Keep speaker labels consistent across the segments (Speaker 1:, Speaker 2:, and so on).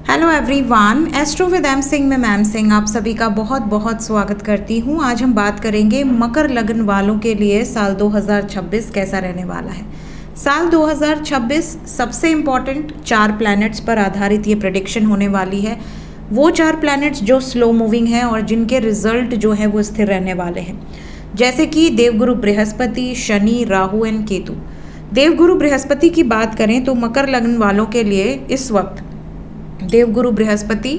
Speaker 1: Hello everyone, astro with M Singh में ma'am Singh आप सभी का बहुत बहुत स्वागत करती हूँ। आज हम बात करेंगे मकर लग्न वालों के लिए साल 2026 कैसा रहने वाला है। साल 2026 सबसे इम्पॉर्टेंट 4 प्लैनेट्स पर आधारित ये प्रेडिक्शन होने वाली है। वो 4 प्लैनेट्स जो स्लो मूविंग हैं और जिनके रिजल्ट जो है वो स्थिर रहने वाले हैं, जैसे कि देवगुरु बृहस्पति, शनि, राहु एंड केतु। देवगुरु बृहस्पति की बात करें तो मकर लग्न वालों के लिए इस वक्त देवगुरु बृहस्पति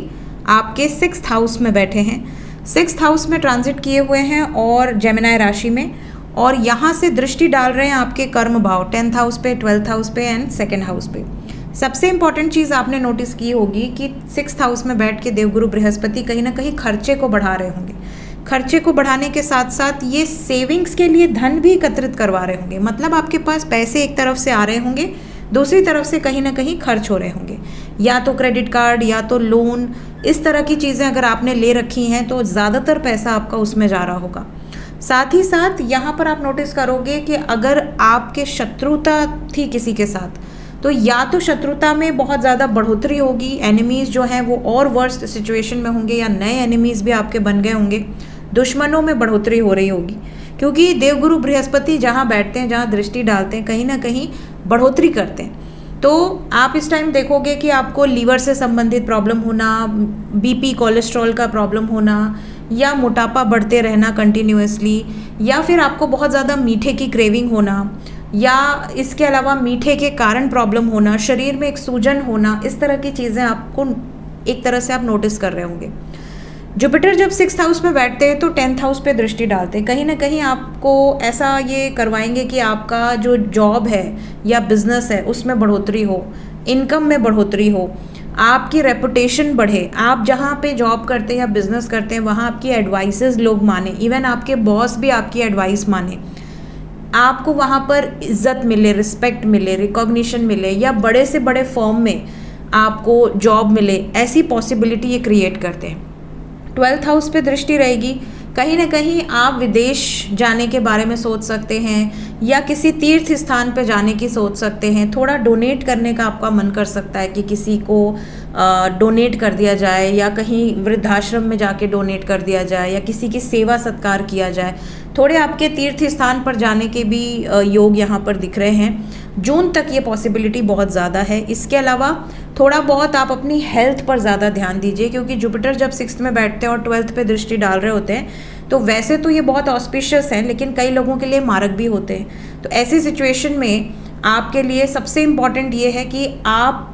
Speaker 1: आपके 6th हाउस में बैठे हैं, 6th हाउस में ट्रांजिट किए हुए हैं और जेमिनी राशि में, और यहाँ से दृष्टि डाल रहे हैं आपके कर्म भाव 10th हाउस पे, 12th हाउस पे एंड 2nd हाउस पे। सबसे इंपॉर्टेंट चीज़ आपने नोटिस की होगी कि 6th हाउस में बैठ के देवगुरु बृहस्पति कहीं ना कहीं खर्चे को बढ़ा रहे होंगे। खर्चे को बढ़ाने के साथ साथ ये सेविंग्स के लिए धन भी एकत्रित करवा रहे होंगे। मतलब आपके पास पैसे एक तरफ से आ रहे होंगे, दूसरी तरफ से कहीं ना कहीं खर्च हो रहे होंगे, या तो क्रेडिट कार्ड या तो लोन, इस तरह की चीज़ें अगर आपने ले रखी हैं तो ज़्यादातर पैसा आपका उसमें जा रहा होगा। साथ ही साथ यहाँ पर आप नोटिस करोगे कि अगर आपके शत्रुता थी किसी के साथ, तो या तो शत्रुता में बहुत ज़्यादा बढ़ोतरी होगी, एनिमीज़ जो हैं वो और वर्स्ट सिचुएशन में होंगे, या नए एनिमीज़ भी आपके बन गए होंगे, दुश्मनों में बढ़ोतरी हो रही होगी, क्योंकि देवगुरु बृहस्पति जहाँ बैठते हैं, जहाँ दृष्टि डालते हैं, कहीं ना कहीं बढ़ोतरी करते हैं। तो आप इस टाइम देखोगे कि आपको लीवर से संबंधित प्रॉब्लम होना, बीपी कोलेस्ट्रॉल का प्रॉब्लम होना, या मोटापा बढ़ते रहना कंटिन्यूअसली, या फिर आपको बहुत ज़्यादा मीठे की क्रेविंग होना, या इसके अलावा मीठे के कारण प्रॉब्लम होना, शरीर में एक सूजन होना, इस तरह की चीज़ें आपको एक तरह से आप नोटिस कर रहे होंगे। जुपिटर जब 6th हाउस में बैठते हैं तो 10th हाउस पे दृष्टि डालते हैं, कहीं ना कहीं आपको ऐसा ये करवाएंगे कि आपका जो जॉब है या बिजनेस है उसमें बढ़ोतरी हो, इनकम में बढ़ोतरी हो, आपकी रेपुटेशन बढ़े, आप जहाँ पे जॉब करते हैं या बिजनेस करते हैं वहाँ आपकी एडवाइसेस लोग माने, इवन आपके बॉस भी आपकी एडवाइस माने, आपको वहाँ पर इज्जत मिले, रिस्पेक्ट मिले, रिकॉग्निशन मिले, या बड़े से बड़े फॉर्म में आपको जॉब मिले, ऐसी पॉसिबिलिटी ये क्रिएट करते हैं। 12th हाउस पे दृष्टि रहेगी, कहीं ना कहीं आप विदेश जाने के बारे में सोच सकते हैं, या किसी तीर्थ स्थान पे जाने की सोच सकते हैं। थोड़ा डोनेट करने का आपका मन कर सकता है कि किसी को डोनेट कर दिया जाए, या कहीं वृद्धाश्रम में जाके डोनेट कर दिया जाए, या किसी की सेवा सत्कार किया जाए। थोड़े आपके तीर्थ स्थान पर जाने के भी योग यहाँ पर दिख रहे हैं। जून तक ये पॉसिबिलिटी बहुत ज़्यादा है। इसके अलावा थोड़ा बहुत आप अपनी हेल्थ पर ज़्यादा ध्यान दीजिए, क्योंकि जुपिटर जब 6th में बैठते हैं और 12th पे दृष्टि डाल रहे होते हैं तो वैसे तो ये बहुत ऑस्पिशियस हैं, लेकिन कई लोगों के लिए मारक भी होते हैं। तो ऐसी सिचुएशन में आपके लिए सबसे इम्पॉर्टेंट ये है कि आप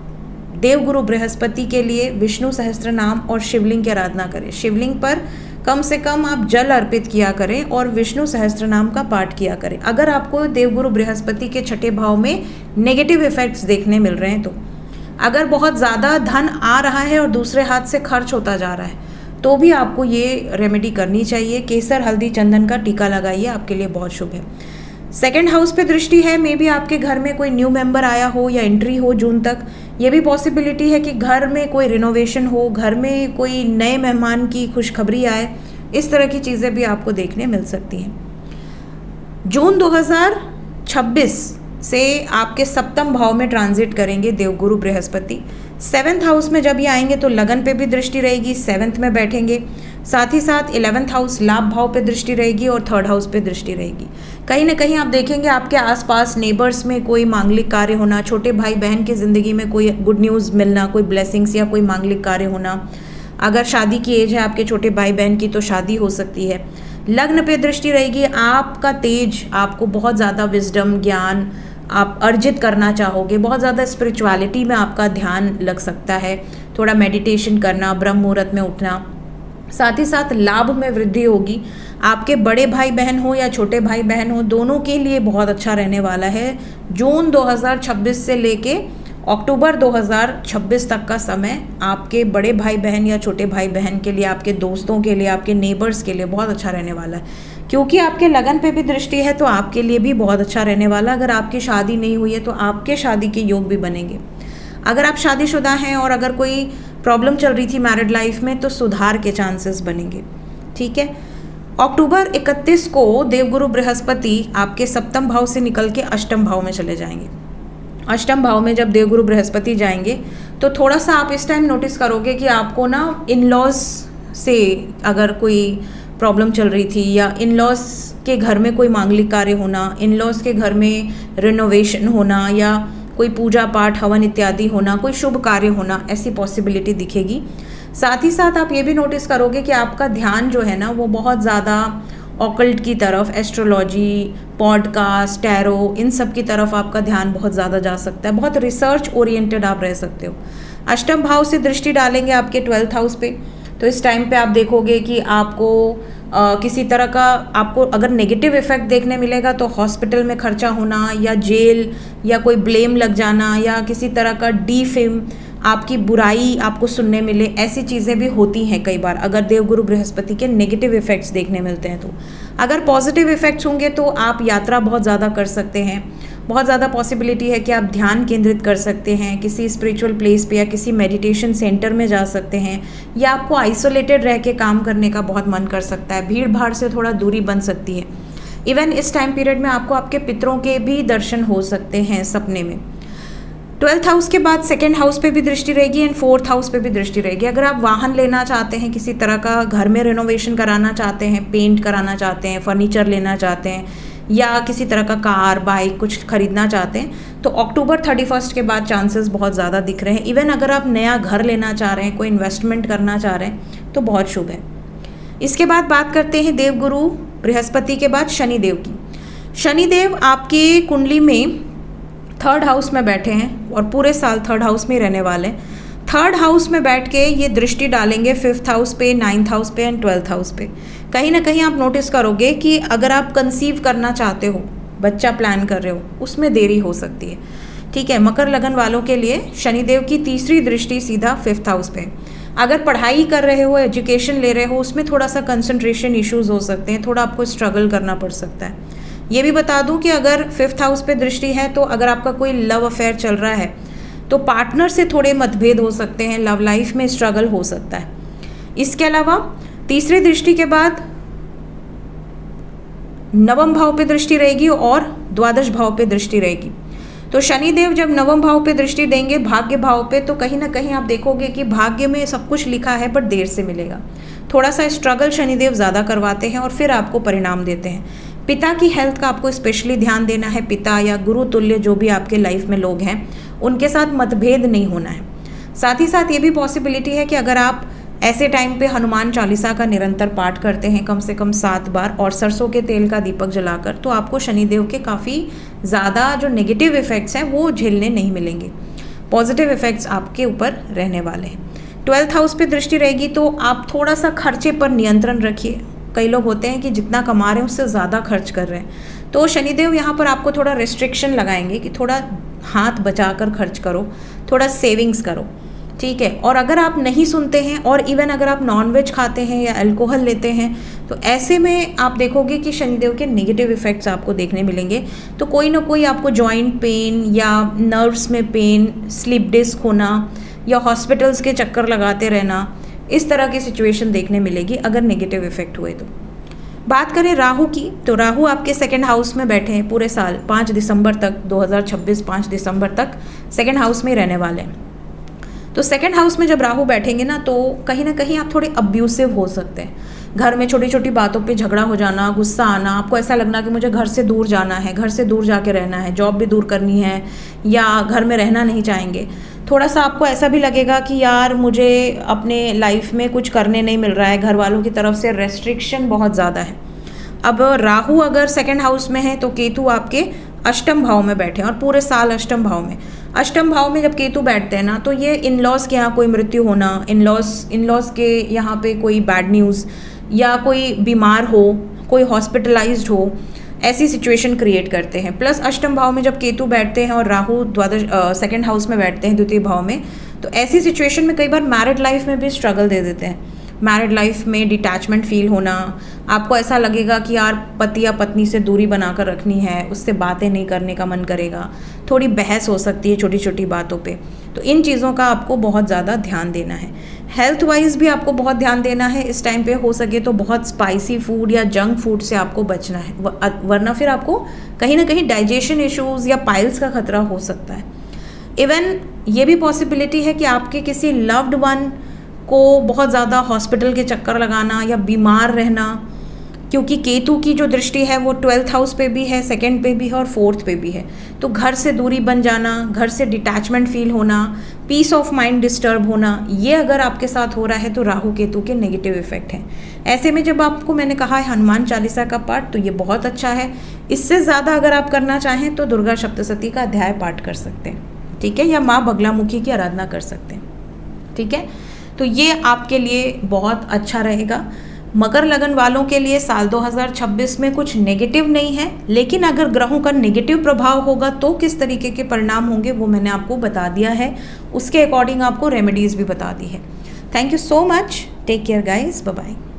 Speaker 1: देवगुरु बृहस्पति के लिए विष्णु सहस्त्र नाम और शिवलिंग की आराधना करें। शिवलिंग पर कम से कम आप जल अर्पित किया करें और विष्णु सहस्त्र नाम का पाठ किया करें। अगर आपको देवगुरु बृहस्पति के 6ठे भाव में नेगेटिव इफेक्ट्स देखने मिल रहे हैं, तो अगर बहुत ज़्यादा धन आ रहा है और दूसरे हाथ से खर्च होता जा रहा है, तो भी आपको ये रेमेडी करनी चाहिए। केसर, हल्दी, चंदन का टीका लगाइए, आपके लिए बहुत शुभ है। 2nd हाउस पे दृष्टि है, मे बी आपके घर में कोई न्यू मेंबर आया हो या एंट्री हो जून तक। ये भी पॉसिबिलिटी है कि घर में कोई रिनोवेशन हो, घर में कोई नए मेहमान की खुशखबरी आए, इस तरह की चीज़ें भी आपको देखने मिल सकती हैं। जून 2026 से आपके 7th भाव में ट्रांजिट करेंगे देवगुरु बृहस्पति। 7th हाउस में जब ये आएंगे तो लगन पे भी दृष्टि रहेगी, 7th में बैठेंगे। साथ ही साथ 11th हाउस लाभ भाव पे दृष्टि रहेगी और 3rd हाउस पे दृष्टि रहेगी। कहीं ना कहीं आप देखेंगे आपके आसपास नेबर्स में कोई मांगलिक कार्य होना, छोटे भाई बहन की ज़िंदगी में कोई गुड न्यूज़ मिलना, कोई ब्लेसिंग्स या कोई मांगलिक कार्य होना। अगर शादी की एज है आपके छोटे भाई बहन की तो शादी हो सकती है। लग्न पे दृष्टि रहेगी, आपका तेज, आपको बहुत ज़्यादा विजडम, ज्ञान आप अर्जित करना चाहोगे, बहुत ज़्यादा स्पिरिचुअलिटी में आपका ध्यान लग सकता है, थोड़ा मेडिटेशन करना, ब्रह्म मुहूर्त में उठना। साथ ही साथ लाभ में वृद्धि होगी। आपके बड़े भाई बहन हो या छोटे भाई बहन हो, दोनों के लिए बहुत अच्छा रहने वाला है। जून 2026 से लेके अक्टूबर 2026 तक का समय आपके बड़े भाई बहन या छोटे भाई बहन के लिए, आपके दोस्तों के लिए, आपके नेबर्स के लिए बहुत अच्छा रहने वाला है। क्योंकि आपके लगन पे भी दृष्टि है तो आपके लिए भी बहुत अच्छा रहने वाला। अगर आपकी शादी नहीं हुई है तो आपके शादी के योग भी बनेंगे। अगर आप शादीशुदा हैं और अगर कोई प्रॉब्लम चल रही थी मैरिड लाइफ में, तो सुधार के चांसेस बनेंगे। ठीक है। अक्टूबर 31 को देवगुरु बृहस्पति आपके 7th भाव से निकल के 8th भाव में चले जाएंगे। अष्टम भाव में जब देवगुरु बृहस्पति जाएंगे तो थोड़ा सा आप इस टाइम नोटिस करोगे कि आपको ना इन लॉज से अगर कोई प्रॉब्लम चल रही थी, या इन लॉज के घर में कोई मांगलिक कार्य होना, इन लॉज के घर में रिनोवेशन होना, या कोई पूजा पाठ हवन इत्यादि होना, कोई शुभ कार्य होना, ऐसी पॉसिबिलिटी दिखेगी। साथ ही साथ आप ये भी नोटिस करोगे कि आपका ध्यान जो है ना वो बहुत ज़्यादा ऑकल्ट की तरफ, एस्ट्रोलॉजी, पॉडकास्ट, टैरो, इन सब की तरफ आपका ध्यान बहुत ज़्यादा जा सकता है। बहुत रिसर्च ओरिएंटेड आप रह सकते हो। अष्टम भाव से दृष्टि डालेंगे आपके 12th हाउस पे, तो इस टाइम पे आप देखोगे कि आपको किसी तरह का, आपको अगर नेगेटिव इफेक्ट देखने मिलेगा तो हॉस्पिटल में खर्चा होना, या जेल, या कोई ब्लेम लग जाना, या किसी तरह का डीफेम, आपकी बुराई आपको सुनने मिले, ऐसी चीज़ें भी होती हैं कई बार अगर देवगुरु बृहस्पति के नेगेटिव इफेक्ट्स देखने मिलते हैं। तो अगर पॉजिटिव इफेक्ट्स होंगे तो आप यात्रा बहुत ज़्यादा कर सकते हैं, बहुत ज़्यादा पॉसिबिलिटी है कि आप ध्यान केंद्रित कर सकते हैं, किसी स्पिरिचुअल प्लेस पे या किसी मेडिटेशन सेंटर में जा सकते हैं, या आपको आइसोलेटेड रह के काम करने का बहुत मन कर सकता है, भीड़ भाड़ से थोड़ा दूरी बन सकती है। इवन इस टाइम पीरियड में आपको आपके पितरों के भी दर्शन हो सकते हैं सपने में। 12th हाउस के बाद 2nd हाउस पे भी दृष्टि रहेगी एंड 4th हाउस पे भी दृष्टि रहेगी। अगर आप वाहन लेना चाहते हैं, किसी तरह का घर में रिनोवेशन कराना चाहते हैं, पेंट कराना चाहते हैं, फर्नीचर लेना चाहते हैं, या किसी तरह का कार, बाइक कुछ खरीदना चाहते हैं, तो अक्टूबर 31 के बाद चांसेस बहुत ज़्यादा दिख रहे हैं। इवन अगर आप नया घर लेना चाह रहे हैं, कोई इन्वेस्टमेंट करना चाह रहे हैं, तो बहुत शुभ है। इसके बाद बात करते हैं देवगुरु बृहस्पति के बाद शनिदेव की। शनिदेव आपकी कुंडली में 3rd हाउस में बैठे हैं और पूरे साल 3rd हाउस में रहने वाले हैं। 3rd हाउस में बैठ के ये दृष्टि डालेंगे 5th हाउस पे, 9th हाउस पे एंड 12th हाउस पे। कहीं ना कहीं आप नोटिस करोगे कि अगर आप कंसीव करना चाहते हो, बच्चा प्लान कर रहे हो, उसमें देरी हो सकती है। ठीक है, मकर लगन वालों के लिए शनिदेव की तीसरी दृष्टि सीधा 5th हाउस पे। अगर पढ़ाई कर रहे हो, एजुकेशन ले रहे हो, उसमें थोड़ा सा कंसंट्रेशन इश्यूज हो सकते हैं, थोड़ा आपको स्ट्रगल करना पड़ सकता है। ये भी बता दूं कि अगर 5th हाउस पे दृष्टि है तो अगर आपका कोई लव अफेयर चल रहा है तो पार्टनर से थोड़े मतभेद हो सकते हैं, लव लाइफ में स्ट्रगल हो सकता है। इसके अलावा तीसरी दृष्टि के बाद 9वें भाव पे दृष्टि रहेगी और 12 भाव पे दृष्टि रहेगी। तो शनिदेव जब 9वें भाव पे दृष्टि देंगे भाग्य भाव पे, तो कहीं ना कहीं आप देखोगे कि भाग्य में सब कुछ लिखा है बट देर से मिलेगा। थोड़ा सा स्ट्रगल शनिदेव ज़्यादा करवाते हैं और फिर आपको परिणाम देते हैं। पिता की हेल्थ का आपको स्पेशली ध्यान देना है। पिता या गुरु तुल्य जो भी आपके लाइफ में लोग हैं, उनके साथ मतभेद नहीं होना है। साथ ही साथ ये भी पॉसिबिलिटी है कि अगर आप ऐसे टाइम पे हनुमान चालीसा का निरंतर पाठ करते हैं कम से कम 7 बार और सरसों के तेल का दीपक जलाकर, तो आपको शनिदेव के काफ़ी ज़्यादा जो नेगेटिव इफ़ेक्ट्स हैं वो झेलने नहीं मिलेंगे। पॉजिटिव इफ़ेक्ट्स आपके ऊपर रहने वाले हैं। 12th हाउस पे दृष्टि रहेगी तो आप थोड़ा सा खर्चे पर नियंत्रण रखिए। कई लोग होते हैं कि जितना कमा रहे हैं उससे ज़्यादा खर्च कर रहे हैं, तो शनिदेव यहाँ पर आपको थोड़ा रिस्ट्रिक्शन लगाएंगे कि थोड़ा हाथ बचा कर खर्च करो, थोड़ा सेविंग्स करो। ठीक है, और अगर आप नहीं सुनते हैं और इवन अगर आप नॉनवेज खाते हैं या अल्कोहल लेते हैं, तो ऐसे में आप देखोगे कि शनिदेव के नेगेटिव इफ़ेक्ट्स आपको देखने मिलेंगे। तो कोई ना कोई आपको जॉइंट पेन या नर्व्स में पेन, स्लिप डिस्क होना या हॉस्पिटल्स के चक्कर लगाते रहना, इस तरह की सिचुएशन देखने मिलेगी अगर नेगेटिव इफेक्ट हुए तो। बात करें राहु की, तो राहु आपके 2nd हाउस में बैठे हैं पूरे साल 5 दिसंबर तक, 2026 5 दिसंबर तक 2nd हाउस में रहने वाले हैं। तो 2nd हाउस में जब राहु बैठेंगे ना, तो कहीं ना कहीं आप थोड़े अब्यूसिव हो सकते हैं। घर में छोटी छोटी बातों पे झगड़ा हो जाना, गुस्सा आना, आपको ऐसा लगना कि मुझे घर से दूर जाना है, घर से दूर जाके रहना है, जॉब भी दूर करनी है, या घर में रहना नहीं चाहेंगे। थोड़ा सा आपको ऐसा भी लगेगा कि यार मुझे अपने लाइफ में कुछ करने नहीं मिल रहा है, घर वालों की तरफ से रेस्ट्रिक्शन बहुत ज़्यादा है। अब राहु अगर 2nd हाउस में है तो केतु आपके 8म भाव में बैठे हैं और पूरे साल 8म भाव में। 8म भाव में जब केतु बैठते हैं ना, तो ये इन लॉज के यहाँ कोई मृत्यु होना, इन लॉज के यहाँ पे कोई बैड न्यूज़ या कोई बीमार हो, कोई हॉस्पिटलाइज्ड हो, ऐसी सिचुएशन क्रिएट करते हैं। प्लस 8म भाव में जब केतु बैठते हैं और राहु 2nd हाउस में बैठते हैं 2य भाव में, तो ऐसी सिचुएशन में कई बार मैरिड लाइफ में भी स्ट्रगल दे देते हैं। मैरिड लाइफ में डिटैचमेंट फील होना, आपको ऐसा लगेगा कि यार पति या पत्नी से दूरी बनाकर रखनी है, उससे बातें नहीं करने का मन करेगा, थोड़ी बहस हो सकती है छोटी छोटी बातों पे। तो इन चीज़ों का आपको बहुत ज़्यादा ध्यान देना है। हेल्थ वाइज भी आपको बहुत ध्यान देना है इस टाइम पे। हो सके तो बहुत स्पाइसी फूड या जंक फूड से आपको बचना है, वरना फिर आपको कहीं ना कहीं डाइजेशन इश्यूज़ या पाइल्स का खतरा हो सकता है। इवन ये भी पॉसिबिलिटी है कि आपके किसी लव्ड वन को बहुत ज़्यादा हॉस्पिटल के चक्कर लगाना या बीमार रहना, क्योंकि केतु की जो दृष्टि है वो 12th हाउस पे भी है, 2nd पे भी है और 4th पे भी है। तो घर से दूरी बन जाना, घर से डिटैचमेंट फील होना, पीस ऑफ माइंड डिस्टर्ब होना, ये अगर आपके साथ हो रहा है तो राहु केतु के नेगेटिव इफेक्ट हैं। ऐसे में जब आपको मैंने कहा है हनुमान चालीसा का पाठ, तो ये बहुत अच्छा है। इससे ज़्यादा अगर आप करना चाहें तो दुर्गा सप्तशती का अध्याय पाठ कर सकते हैं, ठीक है, या माँ बगलामुखी की आराधना कर सकते हैं, ठीक है। तो ये आपके लिए बहुत अच्छा रहेगा। मकर लगन वालों के लिए साल 2026 में कुछ नेगेटिव नहीं है, लेकिन अगर ग्रहों का नेगेटिव प्रभाव होगा तो किस तरीके के परिणाम होंगे वो मैंने आपको बता दिया है। उसके अकॉर्डिंग आपको रेमेडीज़ भी बता दी है। Thank you so much, take care guys, bye bye.